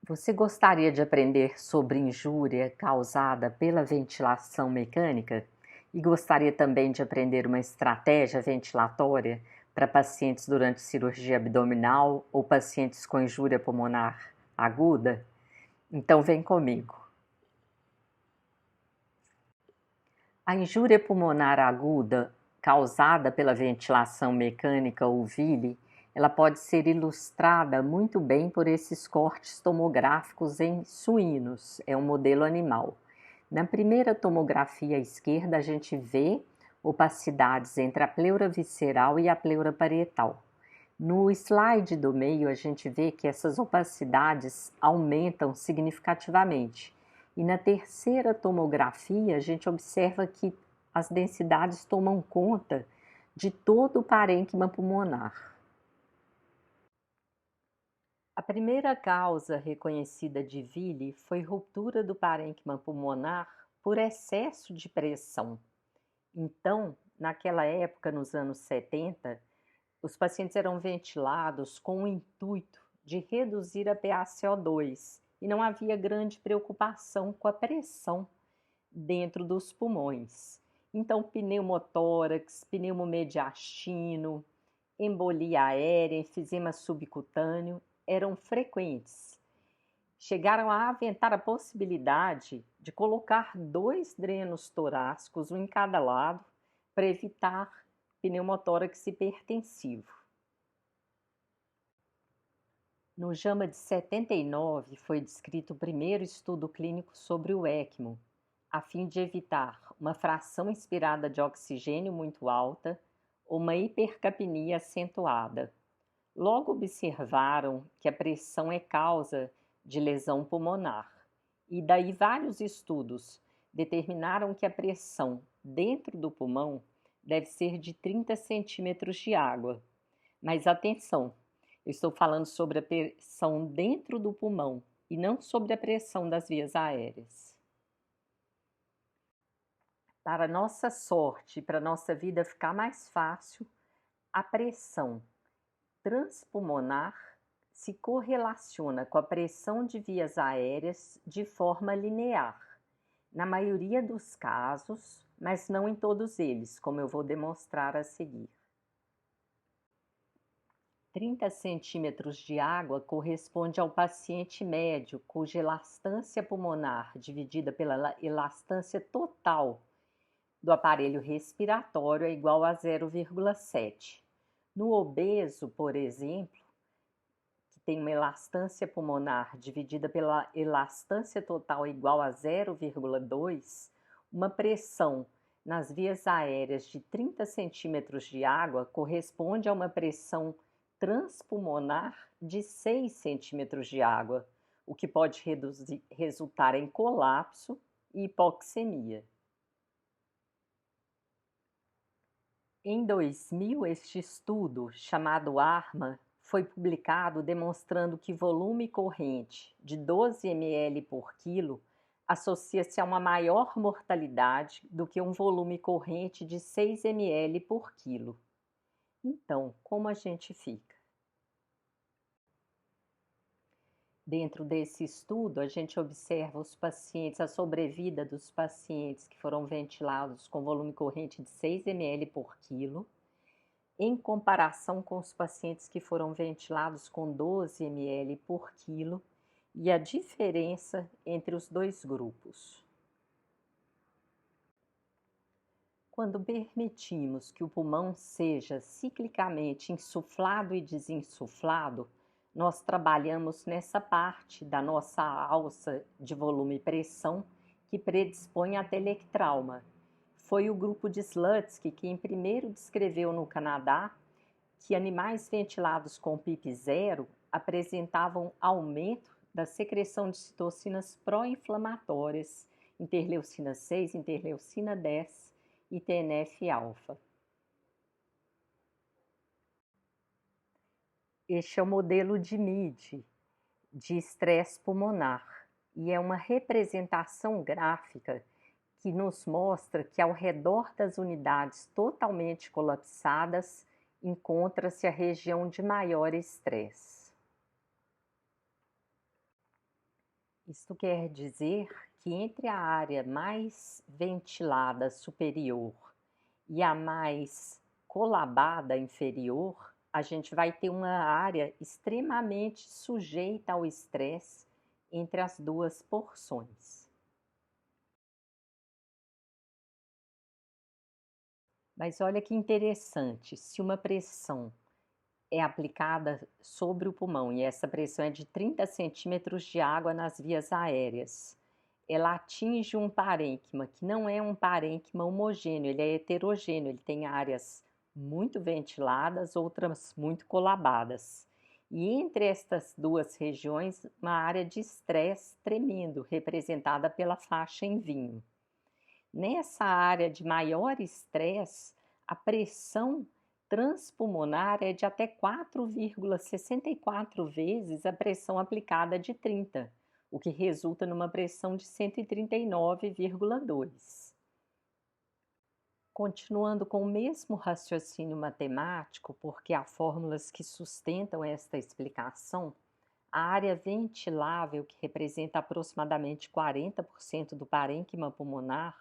Você gostaria de aprender sobre injúria causada pela ventilação mecânica? E gostaria também de aprender uma estratégia ventilatória para pacientes durante cirurgia abdominal ou pacientes com injúria pulmonar aguda? Então vem comigo. A injúria pulmonar aguda causada pela ventilação mecânica ou VILI, ela pode ser ilustrada muito bem por esses cortes tomográficos em suínos, é um modelo animal. Na primeira tomografia à esquerda, a gente vê opacidades entre a pleura visceral e a pleura parietal. No slide do meio, a gente vê que essas opacidades aumentam significativamente. E na terceira tomografia, a gente observa que as densidades tomam conta de todo o parênquima pulmonar. A primeira causa reconhecida de VILI foi ruptura do parênquima pulmonar por excesso de pressão. Então, naquela época, nos anos 70, os pacientes eram ventilados com o intuito de reduzir a PaCO2 e não havia grande preocupação com a pressão dentro dos pulmões. Então, pneumotórax, pneumomediastino, embolia aérea, enfisema subcutâneo eram frequentes. Chegaram a aventar a possibilidade de colocar 2 drenos torácicos, um em cada lado, para evitar pneumotórax hipertensivo. No JAMA de 79 foi descrito o primeiro estudo clínico sobre o ECMO, a fim de evitar uma fração inspirada de oxigênio muito alta ou uma hipercapnia acentuada. Logo observaram que a pressão é causa de lesão pulmonar, e daí vários estudos determinaram que a pressão dentro do pulmão deve ser de 30 centímetros de água. Mas atenção, eu estou falando sobre a pressão dentro do pulmão e não sobre a pressão das vias aéreas. Para nossa sorte, para nossa vida ficar mais fácil, a pressão transpulmonar se correlaciona com a pressão de vias aéreas de forma linear, na maioria dos casos, mas não em todos eles, como eu vou demonstrar a seguir. 30 centímetros de água corresponde ao paciente médio, cuja elastância pulmonar, dividida pela elastância total do aparelho respiratório, é igual a 0,7. No obeso, por exemplo, que tem uma elastância pulmonar dividida pela elastância total igual a 0,2, uma pressão nas vias aéreas de 30 centímetros de água corresponde a uma pressão transpulmonar de 6 centímetros de água, o que pode resultar em colapso e hipoxemia. Em 2000, este estudo, chamado ARMA, foi publicado demonstrando que volume corrente de 12 ml por quilo associa-se a uma maior mortalidade do que um volume corrente de 6 ml por quilo. Então, como a gente fica? Dentro desse estudo, a gente observa os pacientes, a sobrevida dos pacientes que foram ventilados com volume corrente de 6 ml por quilo, em comparação com os pacientes que foram ventilados com 12 ml por quilo e a diferença entre os dois grupos. Quando permitimos que o pulmão seja ciclicamente insuflado e desinsuflado, nós trabalhamos nessa parte da nossa alça de volume e pressão que predispõe a telectrauma. Foi o grupo de Slutsky quem primeiro descreveu no Canadá que animais ventilados com PIP zero apresentavam aumento da secreção de citocinas pró-inflamatórias, interleucina 6, interleucina 10 e TNF-alfa. Este é o modelo de MIDI, de estresse pulmonar, e é uma representação gráfica que nos mostra que ao redor das unidades totalmente colapsadas encontra-se a região de maior estresse. Isto quer dizer que entre a área mais ventilada superior e a mais colabada inferior, a gente vai ter uma área extremamente sujeita ao estresse entre as duas porções. Mas olha que interessante, se uma pressão é aplicada sobre o pulmão e essa pressão é de 30 centímetros de água nas vias aéreas, ela atinge um parênquima que não é um parênquima homogêneo, ele é heterogêneo, ele tem áreas muito ventiladas, outras muito colabadas. E entre estas duas regiões, uma área de estresse tremendo, representada pela faixa em vinho. Nessa área de maior estresse, a pressão transpulmonar é de até 4,64 vezes a pressão aplicada de 30, o que resulta numa pressão de 139,2. Continuando com o mesmo raciocínio matemático, porque há fórmulas que sustentam esta explicação, a área ventilável, que representa aproximadamente 40% do parênquima pulmonar,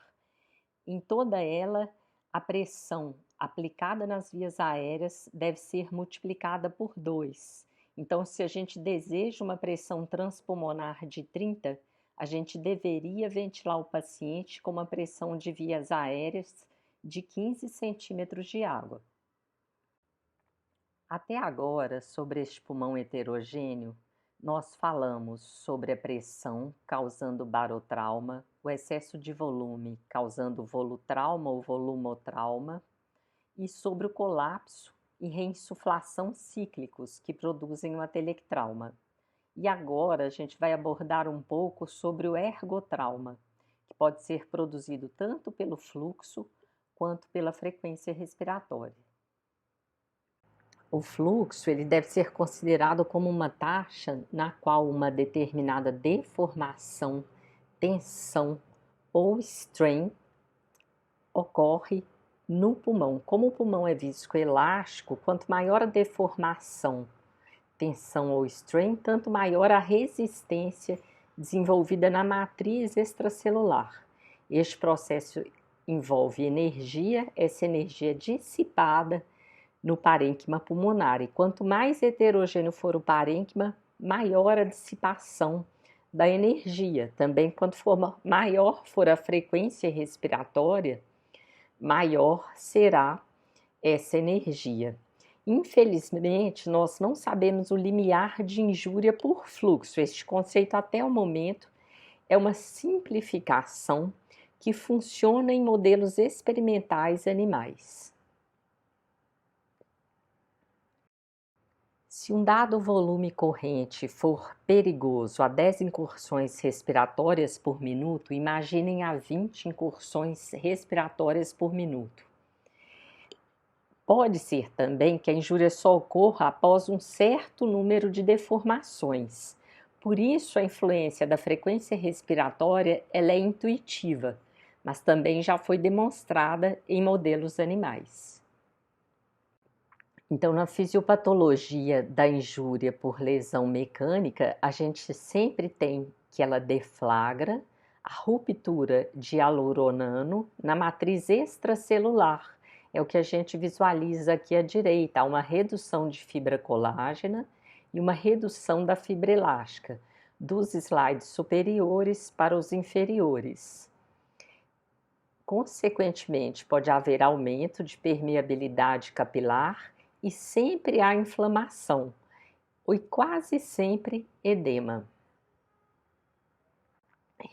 em toda ela, a pressão aplicada nas vias aéreas deve ser multiplicada por 2. Então, se a gente deseja uma pressão transpulmonar de 30, a gente deveria ventilar o paciente com uma pressão de vias aéreas de 15 centímetros de água. Até agora, sobre este pulmão heterogêneo, nós falamos sobre a pressão causando barotrauma, o excesso de volume causando volutrauma ou volumotrauma, e sobre o colapso e reinsuflação cíclicos que produzem o atelectrauma. E agora a gente vai abordar um pouco sobre o ergotrauma, que pode ser produzido tanto pelo fluxo quanto pela frequência respiratória. O fluxo ele deve ser considerado como uma taxa na qual uma determinada deformação, tensão ou strain ocorre no pulmão. Como o pulmão é viscoelástico, quanto maior a deformação, tensão ou strain, tanto maior a resistência desenvolvida na matriz extracelular. Este processo envolve energia, essa energia dissipada no parênquima pulmonar. E quanto mais heterogêneo for o parênquima, maior a dissipação da energia. Também, quanto maior for a frequência respiratória, maior será essa energia. Infelizmente, nós não sabemos o limiar de injúria por fluxo. Este conceito, até o momento, é uma simplificação que funciona em modelos experimentais animais. Se um dado volume corrente for perigoso a 10 incursões respiratórias por minuto, imaginem a 20 incursões respiratórias por minuto. Pode ser também que a injúria só ocorra após um certo número de deformações. Por isso, a influência da frequência respiratória ela é intuitiva, mas também já foi demonstrada em modelos animais. Então, na fisiopatologia da injúria por lesão mecânica, a gente sempre tem que ela deflagra a ruptura de hialuronano na matriz extracelular. É o que a gente visualiza aqui à direita, há uma redução de fibra colágena e uma redução da fibra elástica, dos slides superiores para os inferiores. Consequentemente, pode haver aumento de permeabilidade capilar e sempre há inflamação, e quase sempre edema.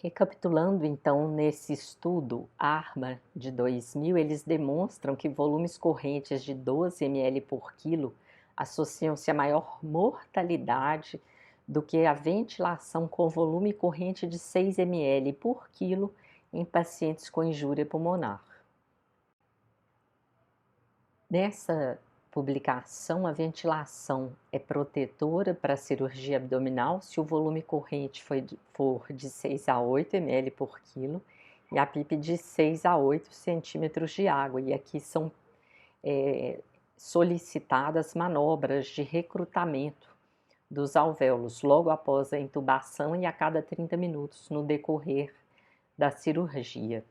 Recapitulando então, nesse estudo ARMA de 2000, eles demonstram que volumes correntes de 12 ml por quilo associam-se a maior mortalidade do que a ventilação com volume corrente de 6 ml por quilo em pacientes com injúria pulmonar. Nessa publicação, a ventilação é protetora para a cirurgia abdominal se o volume corrente for de 6 a 8 ml por quilo e a PIP de 6 a 8 centímetros de água. E aqui são solicitadas manobras de recrutamento dos alvéolos logo após a intubação e a cada 30 minutos no decorrer da cirurgia.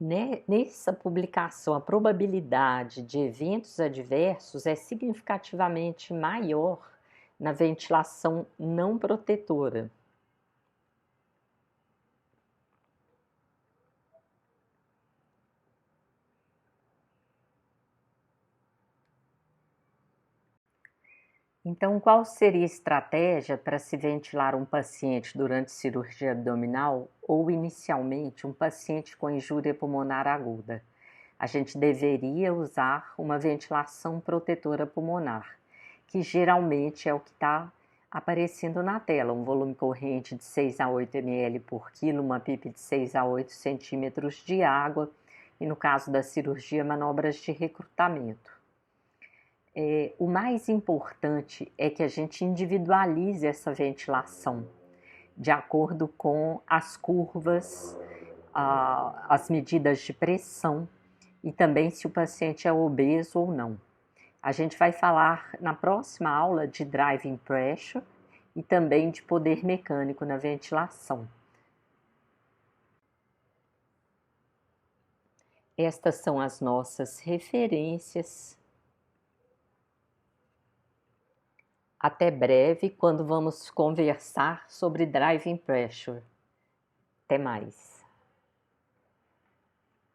Nessa publicação, a probabilidade de eventos adversos é significativamente maior na ventilação não protetora. Então, qual seria a estratégia para se ventilar um paciente durante cirurgia abdominal ou inicialmente um paciente com injúria pulmonar aguda? A gente deveria usar uma ventilação protetora pulmonar, que geralmente é o que está aparecendo na tela, um volume corrente de 6 a 8 ml por quilo, uma PIP de 6 a 8 centímetros de água e, no caso da cirurgia, manobras de recrutamento. O mais importante é que a gente individualize essa ventilação de acordo com as curvas, as medidas de pressão e também se o paciente é obeso ou não. A gente vai falar na próxima aula de driving pressure e também de poder mecânico na ventilação. Estas são as nossas referências. Até breve, quando vamos conversar sobre driving pressure. Até mais.